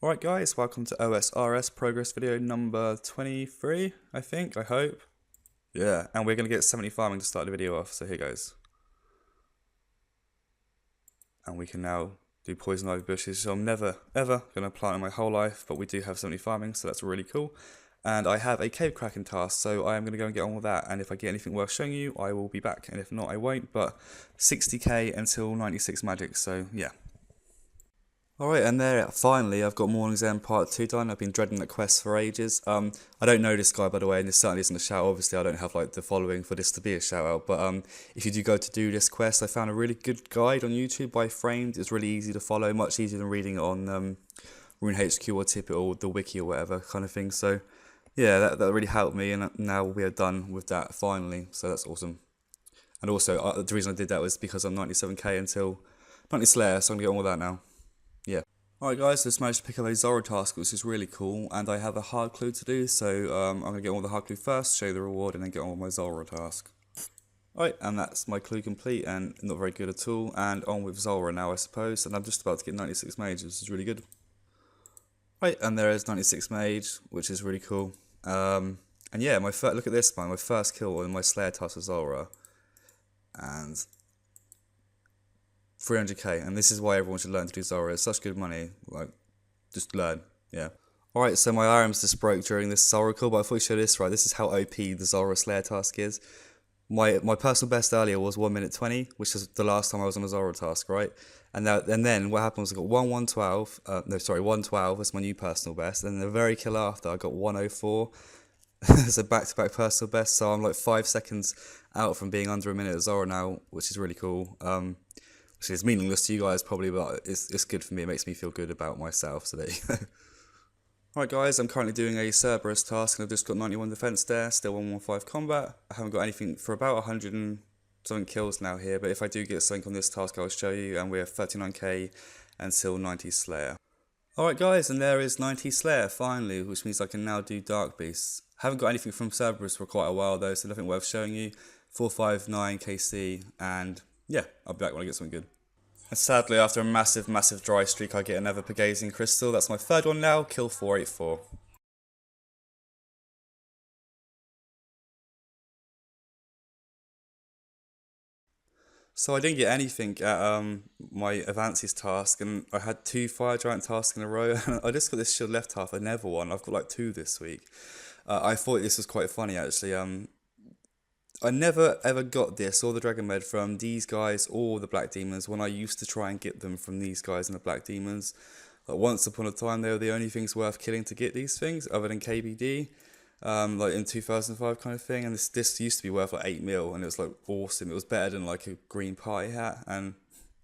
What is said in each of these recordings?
Right guys, welcome to Osrs progress video number 23, I think, I hope. Yeah, and we're going to get 70 farming to start the video off, so here goes. And we can now do poison ivy bushes, so I'm never ever going to plant in my whole life, but we do have 70 farming, so that's really cool. And I have a cave cracking task, so I am going to go and get on with that, and if I get anything worth showing you, I will be back, and if not, I won't, but 60k until 96 magic, so yeah. Alright, and there, finally, I've got Morning's End Part 2 done. I've been dreading that quest for ages. I don't know this guy, by the way, and this certainly isn't a shout. Obviously, I don't have like the following for this to be a shout out, but if you do go to do this quest, I found a really good guide on YouTube by Framed. It's really easy to follow, much easier than reading it on Rune HQ or Tippet or the wiki or whatever kind of thing. So, yeah, that really helped me, and now we are done with that finally, so that's awesome. And also, the reason I did that was because I'm 97k until 90 Slayer, so I'm going to get on with that now. Yeah. Alright guys, just managed to pick up a Zora task, which is really cool, and I have a hard clue to do, so I'm going to get on with the hard clue first, show you the reward, and then get on with my Zora task. Alright, and that's my clue complete, and not very good at all, and on with Zora now I suppose, and I'm just about to get 96 mage, which is really good. Right, and there is 96 mage, which is really cool. And yeah, look at this man, my first kill on my Slayer task with Zora, and 300k, and this is why everyone should learn to do Zora. It's such good money, like, just learn, yeah. Alright, so my arms just broke during this Zora call, but I thought I'd show this, right, this is how OP the Zora Slayer task is. My personal best earlier was 1 minute 20, which is the last time I was on a Zora task, right? And then what happened was I got 112, that's my new personal best, and the very kill after I got 104, so back-to-back personal best, so I'm like 5 seconds out from being under a minute at Zora now, which is really cool. Which is meaningless to you guys probably, but it's good for me. It makes me feel good about myself, so there you go. Alright guys, I'm currently doing a Cerberus task, and I've just got 91 defense there, still 115 combat. I haven't got anything for about 100 and something kills now here, but if I do get something on this task I'll show you, and we're 39k until 90 Slayer. Alright guys, and there is 90 Slayer finally, which means I can now do Dark Beasts. Haven't got anything from Cerberus for quite a while though, so nothing worth showing you. 459 KC, and yeah, I'll be back when I get something good. And sadly, after a massive dry streak, I get another Pegasian Crystal. That's my third one now, kill 484. So I didn't get anything at my Advances task, and I had 2 Fire Giant tasks in a row, and I just got this Shield Left half, I never won. I've got like 2 this week. I thought this was quite funny actually. I never ever got this or the Dragon Med from these guys or the Black Demons when I used to try and get them from these guys and the Black Demons. Like once upon a time they were the only things worth killing to get these things other than KBD, like in 2005 kind of thing, and this used to be worth like 8 mil and it was like awesome. It was better than like a green party hat, and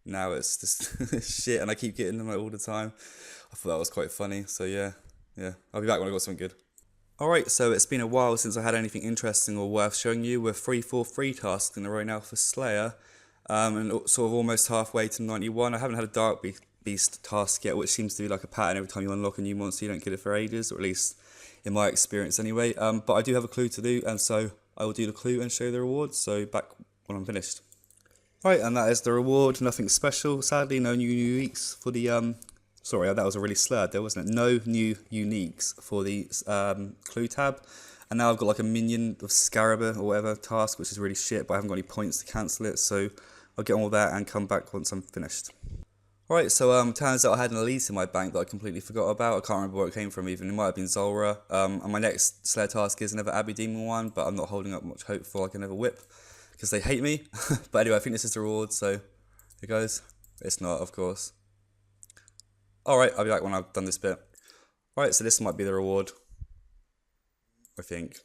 now it's just shit and I keep getting them like all the time. I thought that was quite funny, so yeah, I'll be back when I got something good. Alright, so it's been a while since I had anything interesting or worth showing you. We're 343 tasks in a row now for Slayer, and sort of almost halfway to 91. I haven't had a Dark Beast task yet, which seems to be like a pattern every time you unlock a new monster, you don't get it for ages, or at least in my experience anyway. But I do have a clue to do, and so I will do the clue and show you the reward, so back when I'm finished. Right, and that is the reward, nothing special, sadly, no new uniques for the sorry, that was a really slurred there, wasn't it? No new uniques for the clue tab. And now I've got like a minion of Scaraba or whatever task, which is really shit, but I haven't got any points to cancel it, so I'll get on with that and come back once I'm finished. Alright, so turns out I had an elite in my bank that I completely forgot about. I can't remember where it came from even. It might have been Zora. And my next Slayer task is another Abbey Demon one, but I'm not holding up much hope for like another whip, because they hate me. But anyway, I think this is the reward, so here it goes. It's not, of course. Alright, I'll be back when I've done this bit. Alright, so this might be the reward, I think.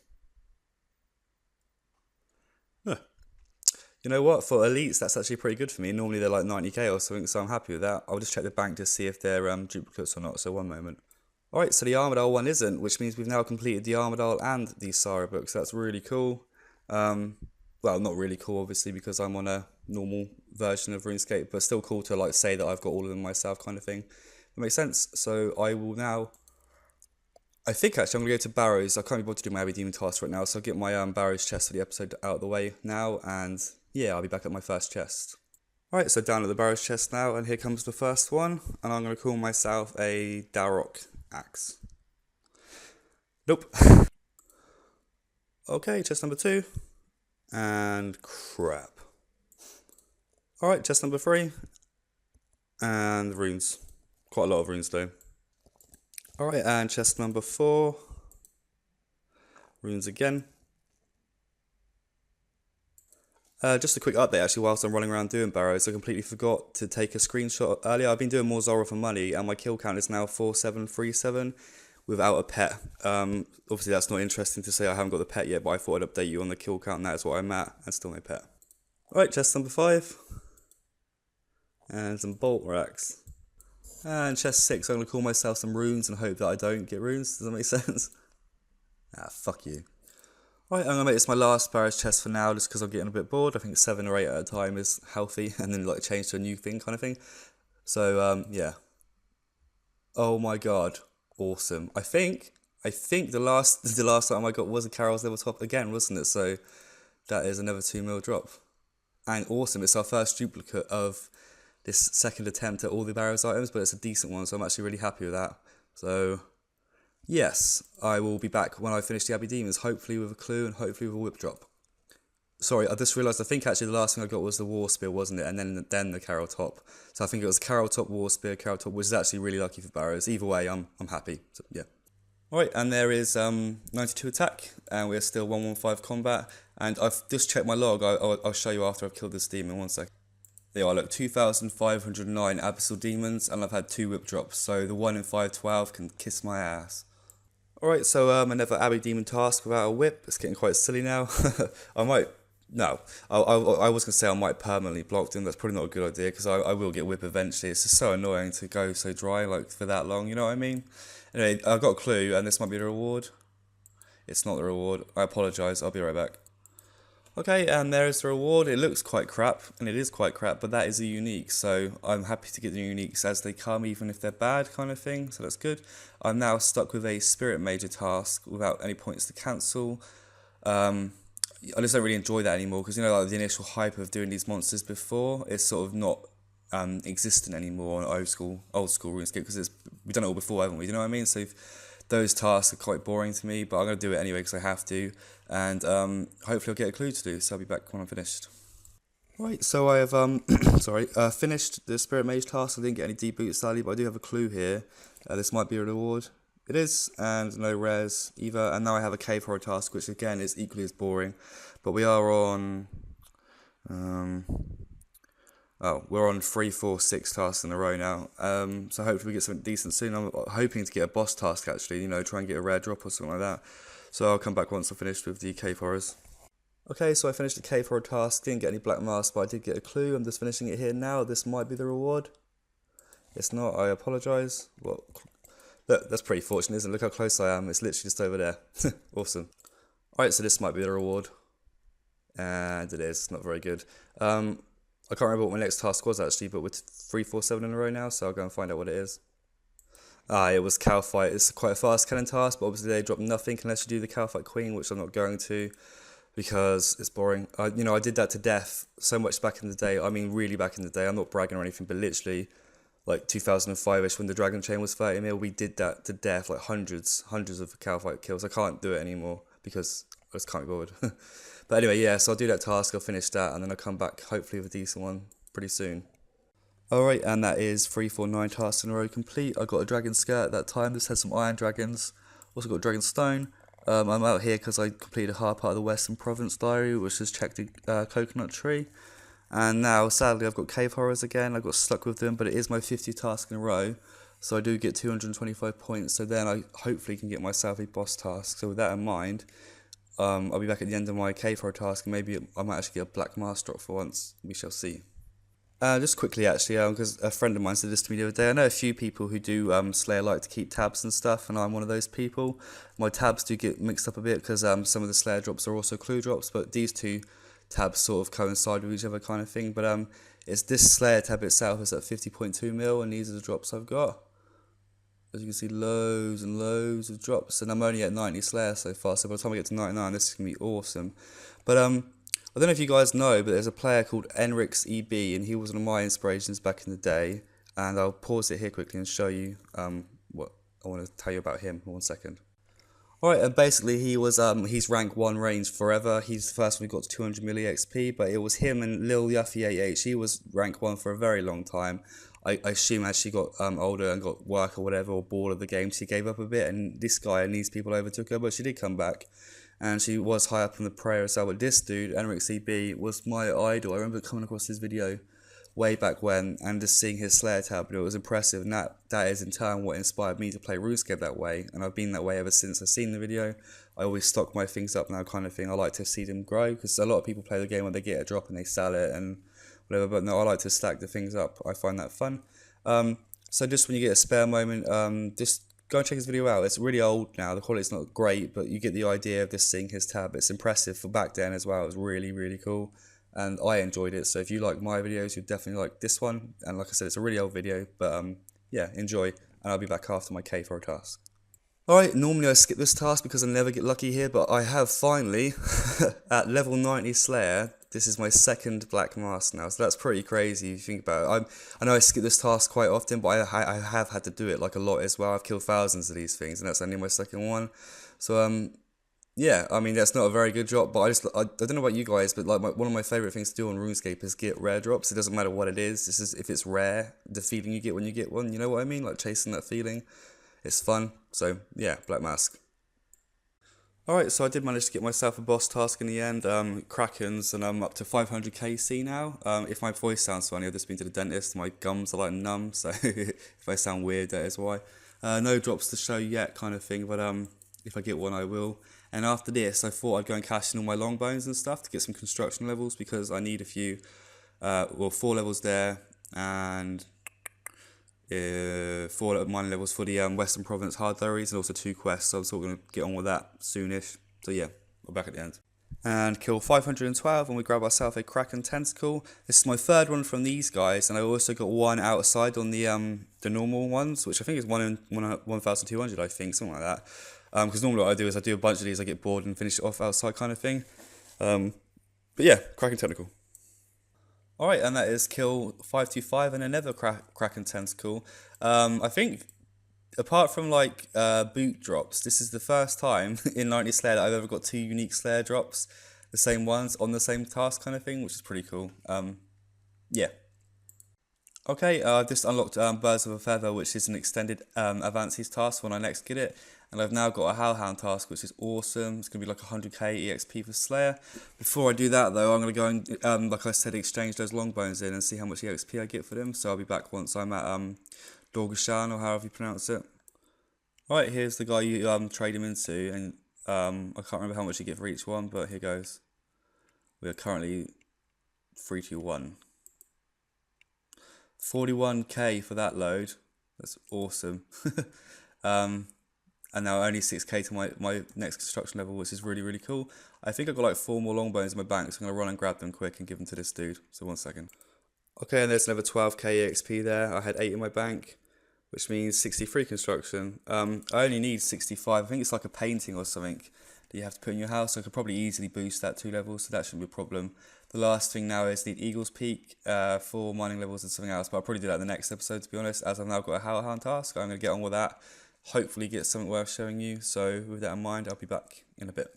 Huh. You know what, for elites that's actually pretty good for me. Normally they're like 90k or something, so I'm happy with that. I'll just check the bank to see if they're duplicates or not, so one moment. Alright, so the Armadale one isn't, which means we've now completed the Armadale and the Sara books. That's really cool. Well, not really cool obviously because I'm on a normal version of RuneScape, but still cool to like say that I've got all of them myself kind of thing. That makes sense. So I will now, I think actually I'm going to go to Barrows. I can't be bothered to do my Abbey Demon task right now, so I'll get my Barrows chest for the episode out of the way now, and yeah, I'll be back at my first chest. Alright, so down at the Barrows chest now, and here comes the first one, and I'm going to call myself a Darok Axe. Nope. Okay, chest number 2. And crap. Alright, chest number 3. And runes. Quite a lot of runes though. Alright, and chest number 4. Runes again. Just a quick update actually, whilst I'm running around doing Barrows, I completely forgot to take a screenshot earlier. I've been doing more Zora for money and my kill count is now 4737 without a pet. Obviously that's not interesting to say I haven't got the pet yet, but I thought I'd update you on the kill count and that is what I'm at, and still no pet. Alright, chest number 5. And some bolt racks. And chest 6, I'm going to call myself some runes and hope that I don't get runes. Does that make sense? Ah, fuck you. Right, I'm going to make this my last Barrows chest for now, just because I'm getting a bit bored. I think 7 or 8 at a time is healthy, and then like change to a new thing kind of thing. So, yeah. Oh my god. Awesome. I think the last time I got was a Carol's level top again, wasn't it? So, that is another 2 mil drop. And awesome, it's our first duplicate of this second attempt at all the Barrows items, but it's a decent one, so I'm actually really happy with that. So, yes, I will be back when I finish the Abbey Demons, hopefully with a clue and hopefully with a whip drop. Sorry, I just realised, I think actually the last thing I got was the War Spear, wasn't it? And then the Carol Top. So I think it was Carol Top, War Spear, Carol Top, which is actually really lucky for Barrows. Either way, I'm happy. So, yeah. Alright, and there is 92 attack, and we're still 115 combat. And I've just checked my log, I'll show you after I've killed this demon, 1 sec. There are, look, 2,509 Abyssal Demons, and I've had 2 whip drops, so the 1 in 512 can kiss my ass. Alright, so another Abbey Demon task without a whip. It's getting quite silly now. I was going to say I might permanently block them. That's probably not a good idea, because I will get whip eventually. It's just so annoying to go so dry like for that long, you know what I mean? Anyway, I've got a clue, and this might be the reward. It's not the reward. I apologise, I'll be right back. Okay, and there is the reward. It looks quite crap, and it is quite crap, but that is a unique, so I'm happy to get the uniques as they come, even if they're bad kind of thing, so that's good. I'm now stuck with a Spirit Major task without any points to cancel. I just don't really enjoy that anymore, because, you know, like the initial hype of doing these monsters before, it's sort of not existent anymore on old school RuneScape, because we've done it all before, haven't we? You know what I mean? So those tasks are quite boring to me, but I'm going to do it anyway because I have to, and hopefully I'll get a clue to do, so I'll be back when I'm finished. Right, so I have finished the Spirit Mage task. I didn't get any deboots sadly, but I do have a clue here. This might be a reward. It is, and no rares either, and now I have a Cave Horror task, which again is equally as boring, but we are on... we're on 3, 4, 6 tasks in a row now, so hopefully we get something decent soon. I'm hoping to get a boss task actually, you know, try and get a rare drop or something like that. So I'll come back once I'm finished with the Cave Horrors. Okay, so I finished the Cave Horror task, didn't get any Black Mask, but I did get a clue. I'm just finishing it here now. This might be the reward. It's not, I apologise. Well, look, that's pretty fortunate, isn't it? Look how close I am, it's literally just over there. Awesome. Alright, so this might be the reward. And it is, not very good. I can't remember what my next task was actually, but we're 3, 4, 7 in a row now, so I'll go and find out what it is. It was Cow Fight. It's quite a fast cannon task, but obviously they drop nothing unless you do the Cow Fight Queen, which I'm not going to, because it's boring. You know, I did that to death so much back in the day. I mean, really back in the day. I'm not bragging or anything, but literally, like 2005-ish, when the Dragon Chain was 30 mil, we did that to death, like hundreds of Cow Fight kills. I can't do it anymore, because I just can't be bothered. But anyway, yeah, so I'll do that task, I'll finish that, and then I'll come back, hopefully with a decent one, pretty soon. Alright, and that is 3, 4, 9 tasks in a row complete. I got a Dragon Skirt at that time, just had some Iron Dragons. Also got Dragon Stone. I'm out here because I completed a hard part of the Western Province Diary, which has checked the Coconut Tree. And now, sadly, I've got Cave Horrors again. I got stuck with them, but it is my 50th task in a row. So I do get 225 points, so then I hopefully can get myself a boss task. So with that in mind, I'll be back at the end of my Cave Horror task, and maybe I might actually get a Black Mask drop for once. We shall see. Just quickly actually, because a friend of mine said this to me the other day. I know a few people who do Slayer like to keep tabs and stuff, and I'm one of those people. My tabs do get mixed up a bit because some of the Slayer drops are also clue drops, but these two tabs sort of coincide with each other kind of thing. But it's this Slayer tab itself is at 50.2 mil, and these are the drops I've got. As you can see, loads and loads of drops, and I'm only at 90 Slayer so far, so by the time I get to 99, this is going to be awesome. But I don't know if you guys know, but there's a player called Enrix E B, and he was one of my inspirations back in the day, and I'll pause it here quickly and show you what I want to tell you about him in 1 second. Alright, and basically he's rank 1 range forever. He's the first one who got to 200 milli XP, but it was him and Lil Yuffie 88. He was rank 1 for a very long time. I assume as she got older and got work or whatever, or bored of the game, she gave up a bit, and this guy and these people overtook her, but she did come back. And she was high up in the prayer as well, but this dude, Enrix E B, was my idol. I remember coming across his video way back when, and just seeing his Slayer tab, and it was impressive, and that is in turn what inspired me to play RuneScape that way, and I've been that way ever since I've seen the video. I always stock my things up now, kind of thing. I like to see them grow, because a lot of people play the game when they get a drop and they sell it and whatever, but no, I like to stack the things up. I find that fun. So just when you get a spare moment, just go and check his video out. It's really old now, the quality's not great, but you get the idea of just seeing his tab. It's impressive for back then as well. It was really, really cool, and I enjoyed it. So if you like my videos, you'll definitely like this one. And like I said, it's a really old video, but yeah, enjoy, and I'll be back after my K for a task. Alright, normally I skip this task because I never get lucky here, but I have finally, at level 90 Slayer, this is my second Black Mask now, so that's pretty crazy if you think about it. I know I skip this task quite often, but I have had to do it like a lot as well. I've killed thousands of these things, and that's only my second one. So, yeah, I mean, that's not a very good drop, but I don't know about you guys, but like one of my favourite things to do on RuneScape is get rare drops. It doesn't matter what it is, this is if it's rare, the feeling you get when you get one, you know what I mean? Like chasing that feeling. It's fun, so yeah, Black Mask. Alright, so I did manage to get myself a boss task in the end, Krakens, and I'm up to 500 KC now. If my voice sounds funny, I've just been to the dentist, my gums are like numb, so if I sound weird, that is why. No drops to show yet, kind of thing, but if I get one, I will. And after this, I thought I'd go and cash in all my long bones and stuff to get some construction levels, because I need a few, 4 levels there, and 4 mining levels for the Western Province hard diaries, and also 2 quests, so I'm sort of going to get on with that soonish. So yeah, we're back at the end. And kill 512, and we grab ourselves a Kraken Tentacle. This is my 3rd one from these guys, and I also got one outside on the normal ones, which I think is 1,200, I think, something like that. Because normally what I do is I do a bunch of these, I get bored and finish it off outside kind of thing. But yeah, Kraken Tentacle. Alright, and that is kill 525 and another Kraken Tentacle. I think, apart from like boot drops, this is the first time in 90 Slayer that I've ever got 2 unique Slayer drops, the same ones on the same task kind of thing, which is pretty cool. Yeah. Okay, I've just unlocked Birds of a Feather, which is an extended Advances task when I next get it. And I've now got a Hellhound task, which is awesome. It's going to be like 100k EXP for Slayer. Before I do that, though, I'm going to go and, like I said, exchange those long bones in and see how much EXP I get for them. So I'll be back once I'm at Dorgashan, or however you pronounce it. Alright, here's the guy you trade him into. And I can't remember how much you get for each one, but here goes. We are currently 321. 41k for that load. That's awesome. And now only 6k to my next construction level, which is really, really cool. I think I've got like 4 more long bones in my bank, so I'm going to run and grab them quick and give them to this dude. So 1 second. Okay, and there's another 12k EXP there. I had 8 in my bank, which means 63 construction. I only need 65. I think it's like a painting or something that you have to put in your house. So I could probably easily boost that 2 levels, so that shouldn't be a problem. The last thing now is need Eagle's Peak for mining levels and something else, but I'll probably do that in the next episode, to be honest. As I've now got a Hellhound task, I'm going to get on with that. Hopefully get something worth showing you, so with that in mind, I'll be back in a bit.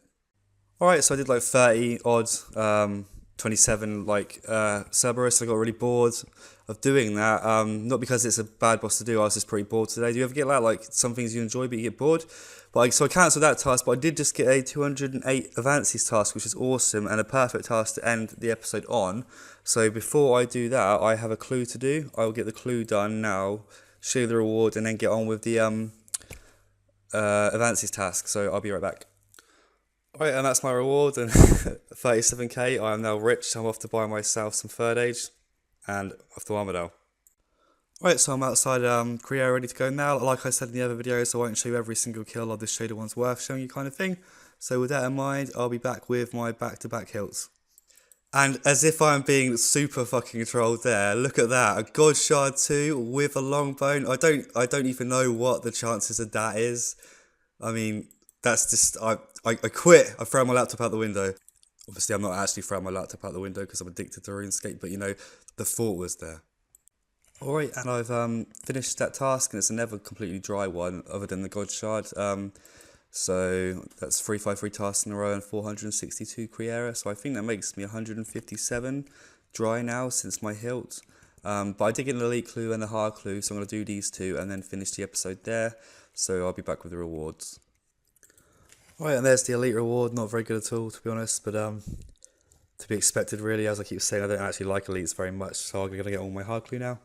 Alright, so I did like 30 odds, 27 like Cerberus. I got really bored of doing that, not because it's a bad boss to do, I was just pretty bored today. Do you ever get that, like some things you enjoy but you get bored? So I cancelled that task, but I did just get a 208 Advances task, which is awesome, and a perfect task to end the episode on. So before I do that, I have a clue to do. I will get the clue done now, show you the reward, and then get on with the Advances task, so I'll be right back. Alright, and that's my reward, and 37k, I am now rich. I'm off to buy myself some 3rd age, and off to Armadale. Alright, so I'm outside Creo, ready to go now. Like I said in the other videos, I won't show you every single kill, I'll just show you the ones worth showing you kind of thing. So with that in mind, I'll be back with my back-to-back hills. And as if I'm being super fucking trolled there, look at that, a God Shard 2 with a long bone. I don't even know what the chances of that is. I mean, that's just, I quit. I throw my laptop out the window. Obviously, I'm not actually throwing my laptop out the window because I'm addicted to RuneScape, but you know, the thought was there. Alright, and I've finished that task, and it's another completely dry one other than the God Shard. So that's 353 tasks in a row and 462 Creera. So I think that makes me 157 dry now since my hilt. But I did get an elite clue and a hard clue, so I'm going to do these two and then finish the episode there. So I'll be back with the rewards. Alright, and there's the elite reward. Not very good at all, to be honest, but to be expected really. As I keep saying, I don't actually like elites very much, so I'm going to get all my hard clue now.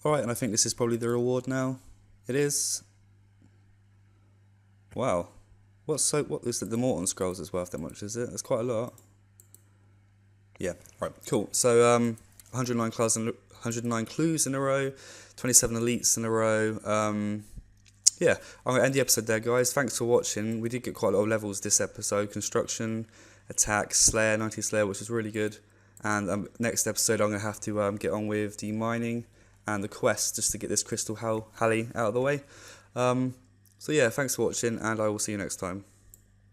Alright, and I think this is probably the reward now. It is. Wow. What is it? The Morton Scrolls is worth that much, is it? That's quite a lot. Yeah, right, cool. So 109 clues in a row, 27 elites in a row. Yeah, I'm going to end the episode there, guys. Thanks for watching. We did get quite a lot of levels this episode. Construction, attack, Slayer, 90 Slayer, which was really good. And next episode I'm going to have to get on with the mining and the quest just to get this Crystal Halley out of the way. So yeah, thanks for watching, and I will see you next time.